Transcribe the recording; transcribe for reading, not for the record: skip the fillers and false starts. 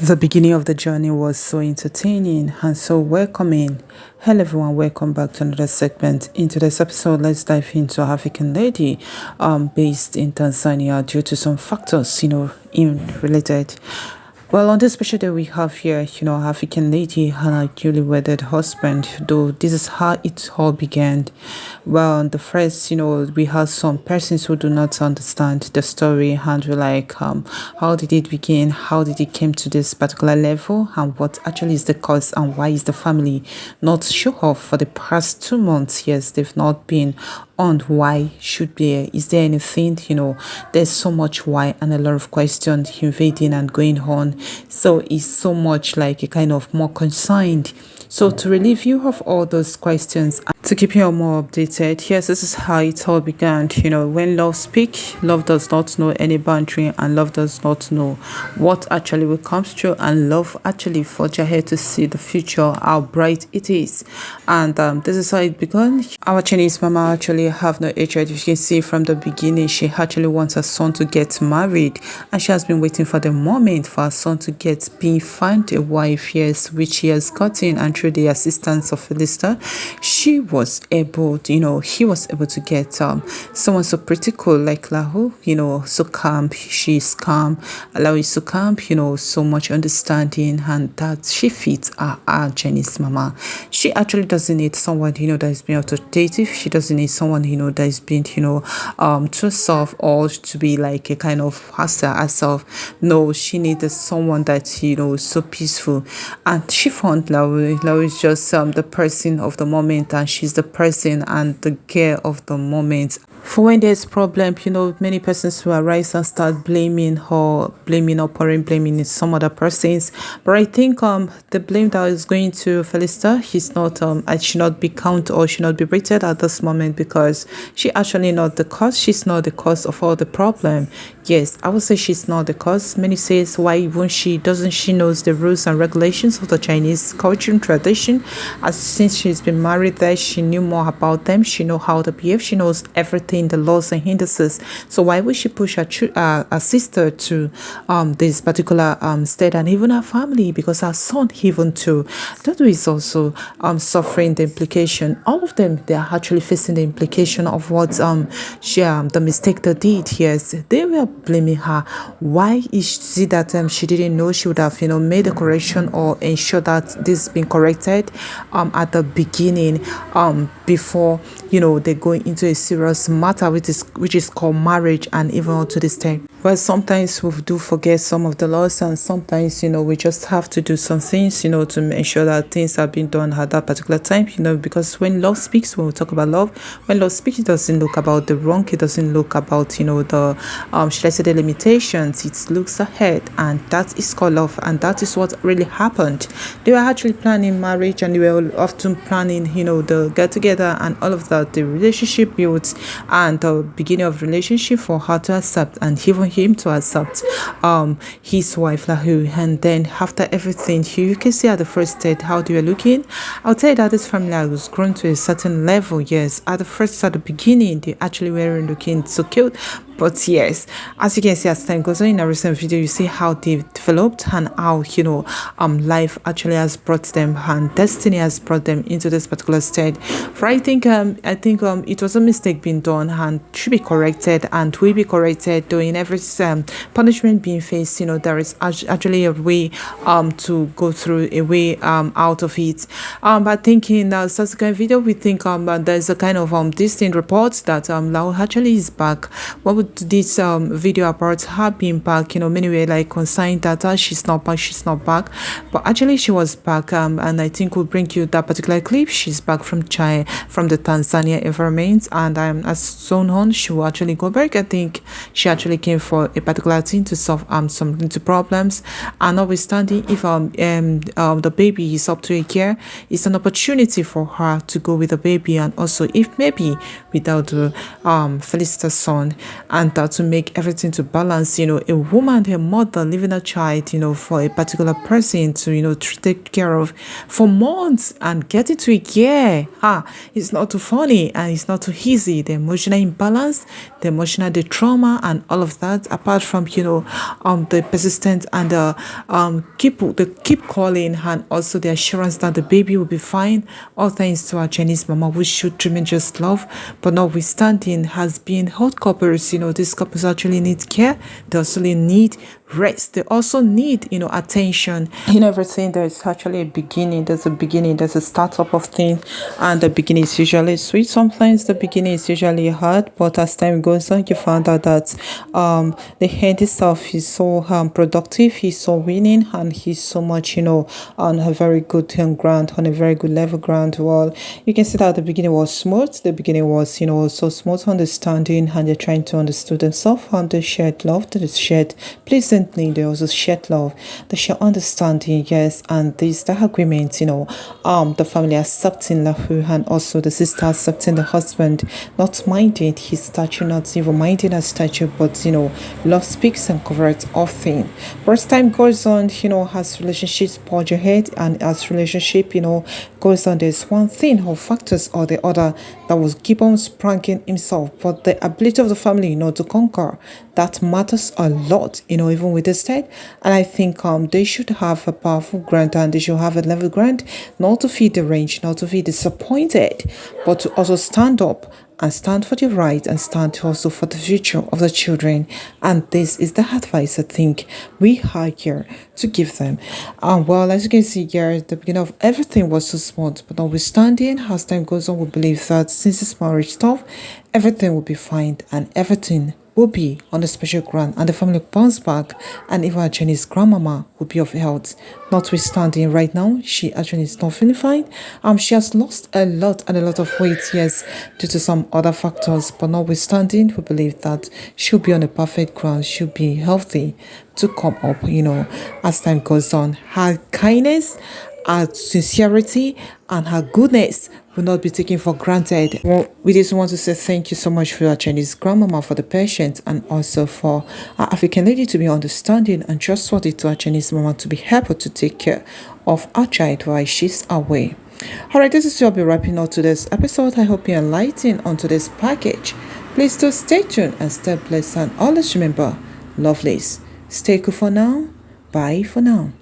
The beginning of the journey was so entertaining and so welcoming. Hello everyone, welcome back to another segment. In today's episode, let's dive into African lady based in Tanzania due to some factors, in related. Well, on this special day we have here, African lady and a newly wedded husband, though this is how it all began. Well, on the first, we have some persons who do not understand the story and we're like, how did it begin? How did it came to this particular level? And what actually is the cause and why is the family not show off for the past 2 months? Yes, they've not been on. Why should there? Is there anything? There's so much why and a lot of questions invading and going on. So it's so much like a kind of more concerned. So to relieve you of all those questions, to keep you more updated, yes, this is how it all began. When love speaks, love does not know any boundary and love does not know what actually will come through, and love actually forge ahead to see the future, how bright it is. And this is how it began. Our Chinese mama actually have no hatred. If you can see from the beginning, she actually wants her son to get married and she has been waiting for the moment for her son to being found a wife, yes, which he has gotten, and through the assistance of Felista, he was able to get someone so pretty cool like Lawu, so calm. She's calm. Lawu is so calm, so much understanding, and that she fits our Chinese mama. She actually doesn't need someone, that is being authoritative. She doesn't need someone, that is being, too soft or to be like a kind of herself. No, she needed someone that, so peaceful. And she found Lawu. Lawu is just the person of the moment, and she's the person and the girl of the moment. For when there's problem, many persons will arise and start blaming her, blaming some other persons. But I think the blame that is going to Felista, she's not it should not be counted or should not be rated at this moment, because she actually not the cause. She's not the cause of all the problem. Yes, I would say she's not the cause. Many says, why won't she? Doesn't she knows the rules and regulations of the Chinese culture and tradition? As since she's been married there, she knew more about them. She know how to behave. She knows everything, the laws and hindrances. So why would she push her sister to this particular state, and even her family, because her son even too, that is also suffering the implication. All of them, they are actually facing the implication of what the mistake they did. Yes, they were blaming her. Why is it that she didn't know? She would have made a correction or ensure that this been corrected at the beginning, before they go into a serious matter which is called marriage, and even to this time. Well, sometimes we do forget some of the laws, and sometimes we just have to do some things to ensure that things are being done at that particular time, because when love speaks, when we talk about love, when love speaks, it doesn't look about the wrong, it doesn't look about the should I say the limitations, it looks ahead, and that is called love, and that is what really happened. They were actually planning marriage, and they were often planning the get together and all of that, the relationship built, and the beginning of relationship for her to accept, and even him to accept his wife Lawu. And then after everything, you can see at the first stage how they were looking. I'll tell you that this family has grown to a certain level. Yes, at the beginning, they actually were looking so cute. But yes, as you can see, as time goes on in a recent video, you see how they've developed and how life actually has brought them, and destiny has brought them into this particular state. For I think it was a mistake being done and should be corrected, and will be corrected. Though in every punishment being faced, there is actually a way to go through, a way out of it. But thinking in the subsequent video, we think there's a kind of distinct reports that Lawu actually is back. What would this video about her being back? Many were like concerned that she's not back, but actually she was back. And I think we'll bring you that particular clip. She's back from the Tanzania environment, and as soon on she will actually go back. I think she actually came for a particular thing to solve some little problems, and notwithstanding, if the baby is up to a year, it's an opportunity for her to go with the baby, and also if maybe without the Felicitas son. and that to make everything to balance. A woman, her mother, leaving a child, for a particular person to, to take care of for months and get into a year. It's not too funny and it's not too easy. The emotional imbalance, the trauma, and all of that. Apart from the persistence and keep calling, and also the assurance that the baby will be fine. All thanks to our Chinese mama, who showed tremendous love, but notwithstanding has been health couples. These couples actually need care. They also need rest. They also need attention. In everything, there's actually a beginning. There's a beginning. There's a startup of things, and the beginning is usually sweet. Sometimes the beginning is usually hard, but as time goes on, you find out that the end itself is so productive. He's so winning, and he's so much on a very good ground, on a very good level ground. Well, you can see that the beginning was smooth. The beginning was so smooth understanding, and they're trying to understand themselves, and they shared love, they shared pleasantly, they also shared love, they share understanding, yes, and this the agreement, the family accepting Lawu, and also the sister accepting the husband, not minding his statue, not even minding her statue, but love speaks and covers all things. But as time goes on, as relationships forge ahead, and as relationship goes on, there's one thing or factors or the other that will keep on spranging himself, but the ability of the family to conquer, that matters a lot, even with the state. And I think they should have a powerful grant, and they should have a level grant, not to feed the range, not to be disappointed, but to also stand up and stand for the right, and stand also for the future of the children. And this is the advice I think we are here to give them. Well, as you can see here, the beginning of everything was so smooth, but notwithstanding, as time goes on, we believe that since it's marriage stuff, everything will be fine, and everything will be on a special ground, and the family bounce back, and even our Chinese grandmama will be of health. Notwithstanding, right now she actually is not feeling fine. She has lost a lot of weight, yes, due to some other factors, but notwithstanding, we believe that she'll be on a perfect ground. She'll be healthy to come up, as time goes on. Her kindness, her sincerity, and her goodness will not be taken for granted. Well, we just want to say thank you so much for your Chinese grandmama, for the patience, and also for our African lady to be understanding and trustworthy to our Chinese mama, to be able to take care of our child while she's away. Alright, this is where I'll be wrapping up today's episode. I hope you're enlightened on today's package. Please do stay tuned and stay blessed, and always remember, lovelies, stay cool for now. Bye for now.